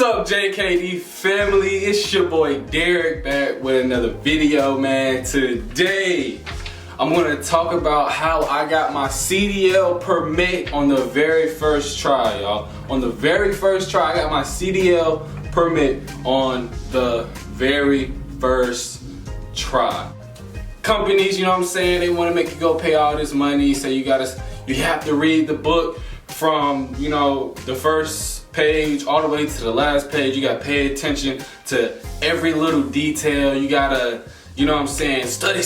up, JKD family? It's your boy Derek back with another video, man. Today, I'm gonna talk about how I got my CDL permit on the very first try, y'all. On the very first try, I got my CDL permit on the very first try. Companies, you know what I'm saying, they wanna make you go pay all this money, so you have to read the book from, you know, the first page all the way to the last page. You gotta pay attention to every little detail. You gotta, you know what I'm saying, study,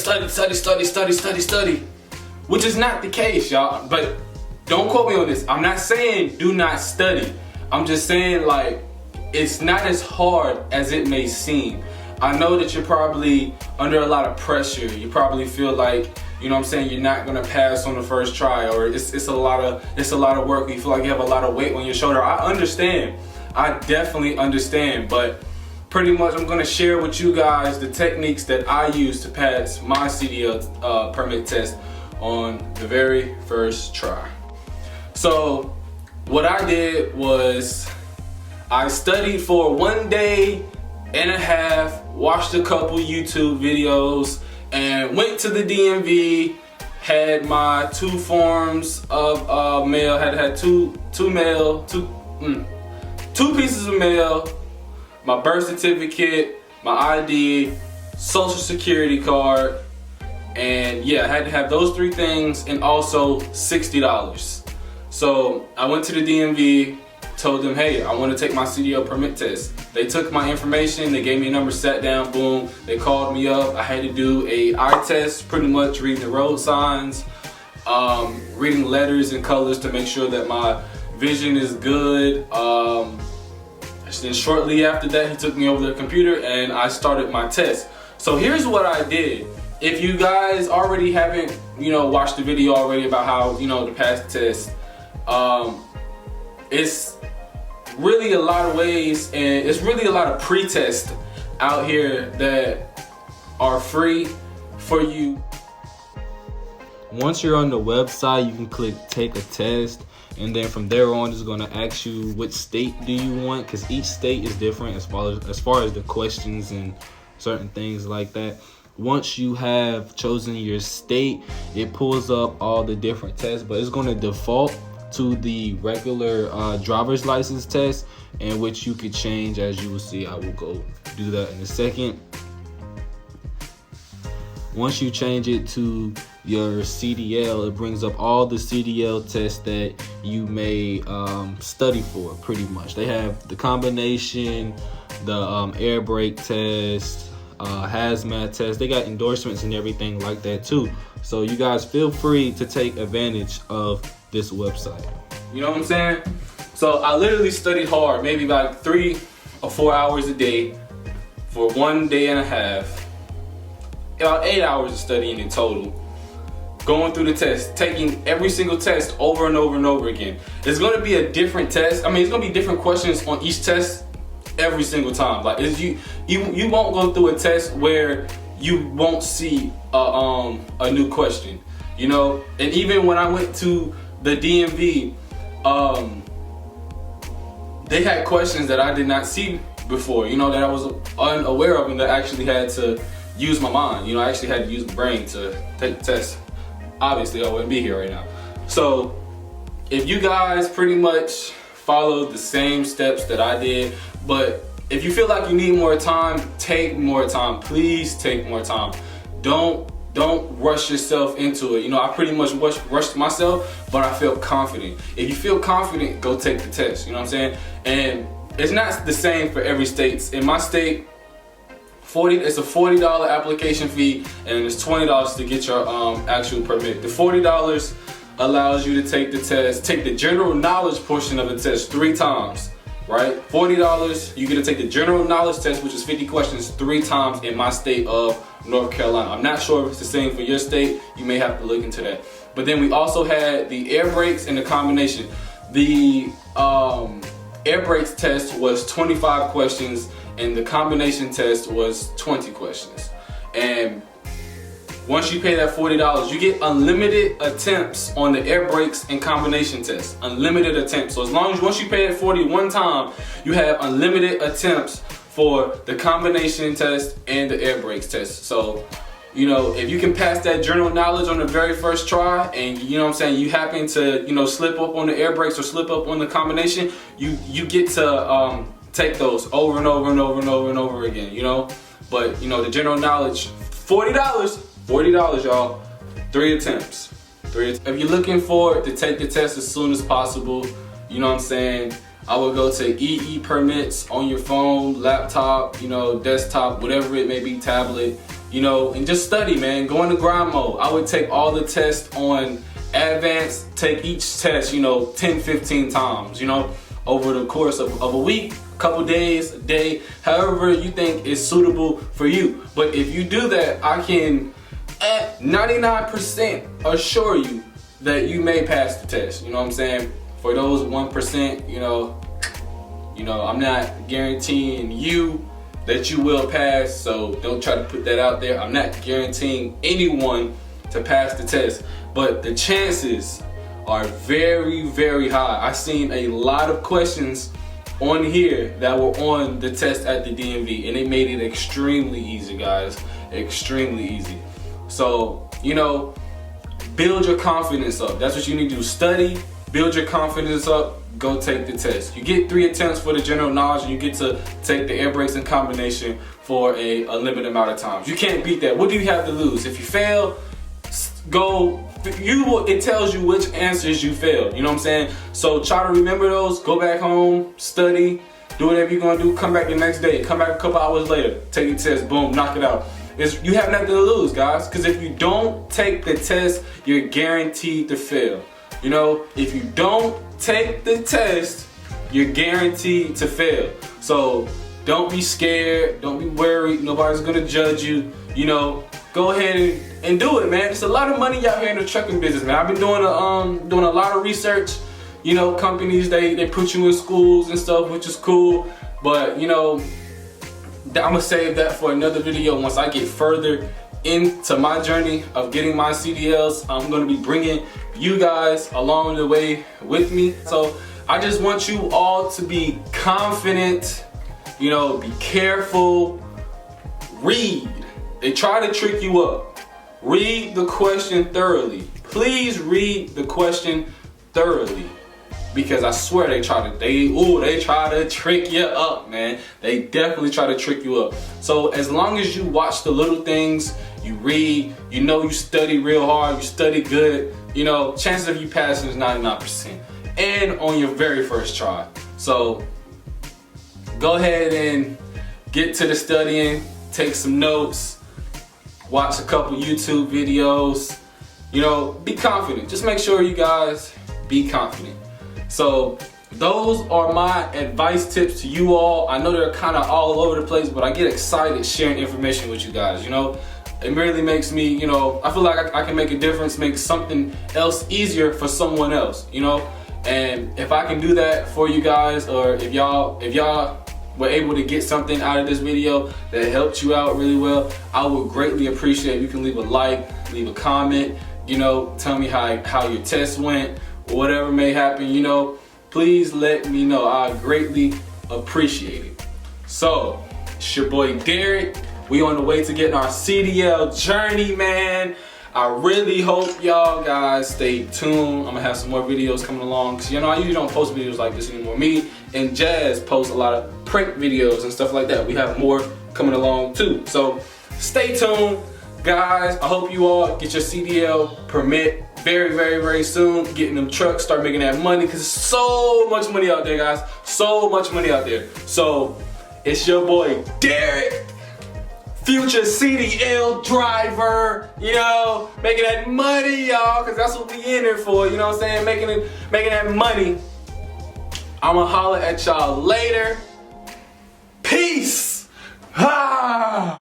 which is not the case, y'all. But don't quote me on this. I'm not saying do not study. I'm just saying, like, it's not as hard as it may seem. I know that you're probably under a lot of pressure. You probably feel like, you know what I'm saying, you're not gonna pass on the first try, or it's a lot of work. You feel like you have a lot of weight on your shoulder. I understand. I definitely understand, but pretty much I'm gonna share with you guys the techniques that I use to pass my CDL permit test on the very first try. So what I did was I studied for 1 day and a half, watched a couple YouTube videos, and went to the DMV, had my 2 forms of mail, had two pieces of mail, my birth certificate, my ID, social security card, and yeah, I had to have those 3 things and also $60. So I went to the DMV, told them, hey, I want to take my CDL permit test. They took my information, they gave me a number, sat down, boom, they called me up. I had to do a eye test, pretty much reading the road signs, reading letters and colors to make sure that my vision is good. Then shortly after that, he took me over to the computer and I started my test. So here's what I did. If you guys already haven't, you know, watched the video already about how, you know, to pass the test, it's really a lot of ways, and it's really a lot of pre-tests out here that are free for you. Once you're on the website, you can click take a test, and then from there on it's going to ask you which state do you want, because each state is different as far as the questions and certain things like that. Once you have chosen your state, it pulls up all the different tests, but it's going to default to the regular driver's license test, in which you could change, as you will see. I will go do that in a second. Once you change it to your CDL, it brings up all the CDL tests that you may study for, pretty much. They have the combination, the air brake test, hazmat test. They got endorsements and everything like that too. So you guys feel free to take advantage of this website. You know what I'm saying? So I literally studied hard, maybe like 3 or 4 hours a day for 1 day and a half. About 8 hours of studying in total. Going through the test, taking every single test over and over and over again. It's gonna be a different test. I mean, it's gonna be different questions on each test every single time. Like, you won't go through a test where you won't see a new question, you know? And even when I went to the DMV, they had questions that I did not see before, you know, that I was unaware of, and that I actually had to use my mind. You know, I actually had to use the brain to take the test. Obviously, I wouldn't be here right now. So if you guys pretty much follow the same steps that I did, but if you feel like you need more time, take more time. Please take more time. Don't rush yourself into it. You know, I pretty much rushed myself, but I feel confident. If you feel confident, go take the test. You know what I'm saying? And it's not the same for every state. In my state, it's a $40 application fee, and it's $20 to get your actual permit. The $40 allows you to take the test, take the general knowledge portion of the test 3 times. Right? $40, you get to take the general knowledge test, which is 50 questions 3 times in my state of North Carolina. I'm not sure if it's the same for your state. You may have to look into that. But then we also had the air brakes and the combination. The air brakes test was 25 questions, and the combination test was 20 questions. And once you pay that $40, you get unlimited attempts on the air brakes and combination test. Unlimited attempts. So as long as once you pay that $40 one time, you have unlimited attempts for the combination test and the air brakes test. So, you know, if you can pass that general knowledge on the very first try, and you know what I'm saying, you happen to, you know, slip up on the air brakes or slip up on the combination, you get to take those over and over and over and over and over again, you know. But you know, the general knowledge, $40, y'all, 3 attempts. If you're looking forward to take the test as soon as possible, you know what I'm saying, I would go to CDL PERMITs on your phone, laptop, you know, desktop, whatever it may be, tablet, you know, and just study, man. Go into grind mode. I would take all the tests on advanced, take each test, you know, 10, 15 times, you know, over the course of a week, couple days, a day, however you think is suitable for you. But if you do that, I can at 99% assure you that you may pass the test. You know what I'm saying? For those 1%, you know, I'm not guaranteeing you that you will pass, so don't try to put that out there. I'm not guaranteeing anyone to pass the test, but the chances are very, very high. I've seen a lot of questions on here that were on the test at the DMV, and they made it extremely easy, guys. Extremely easy. So, you know, build your confidence up. That's what you need to do. Study, build your confidence up, go take the test. You get 3 attempts for the general knowledge, and you get to take the air brakes and combination for a limited amount of times. You can't beat that. What do you have to lose? If you fail, it tells you which answers you failed. You know what I'm saying? So try to remember those. Go back home, study, do whatever you're gonna do. Come back the next day. Come back a couple hours later. Take your test. Boom, knock it out. You have nothing to lose, guys. Because if you don't take the test, you're guaranteed to fail. You know, if you don't take the test, you're guaranteed to fail. So don't be scared. Don't be worried. Nobody's gonna judge you. You know, go ahead and do it, man. There's a lot of money out here in the trucking business, man. I've been doing a lot of research. You know, companies, they put you in schools and stuff, which is cool. But you know, I'm gonna save that for another video. Once I get further into my journey of getting my CDLs, I'm gonna be bringing you guys along the way with me. So I just want you all to be confident. You know, be careful. Read. They try to trick you up. Read the question thoroughly. Please read the question thoroughly, because I swear they try to trick you up, man. They definitely try to trick you up. So as long as you watch the little things, you read, you know, you study real hard, you study good, you know, chances of you passing is 99%, and on your very first try. So go ahead and get to the studying, take some notes, watch a couple YouTube videos, you know, be confident. Just make sure you guys be confident. So those are my advice tips to you all. I know they're kind of all over the place, but I get excited sharing information with you guys, you know. It really makes me, you know, I feel like I can make a difference, make something else easier for someone else, you know. And if I can do that for you guys, or if y'all were able to get something out of this video that helped you out really well, I would greatly appreciate it. You can leave a like, leave a comment, you know, tell me how your test went, or whatever may happen, you know. Please let me know. I greatly appreciate it. So, it's your boy Derek. We on the way to getting our CDL journey, man. I really hope y'all guys stay tuned. I'm gonna have some more videos coming along, because you know I usually don't post videos like this anymore. Me and Jazz post a lot of prank videos and stuff like that. We have more coming along too. So stay tuned, guys. I hope you all get your CDL permit very, very, very soon. Getting them trucks, start making that money, because there's so much money out there, guys. So much money out there. So it's your boy Derek, future CDL driver, you know, making that money, y'all, because that's what we in here for, you know what I'm saying, making that money. I'ma holler at y'all later. Peace.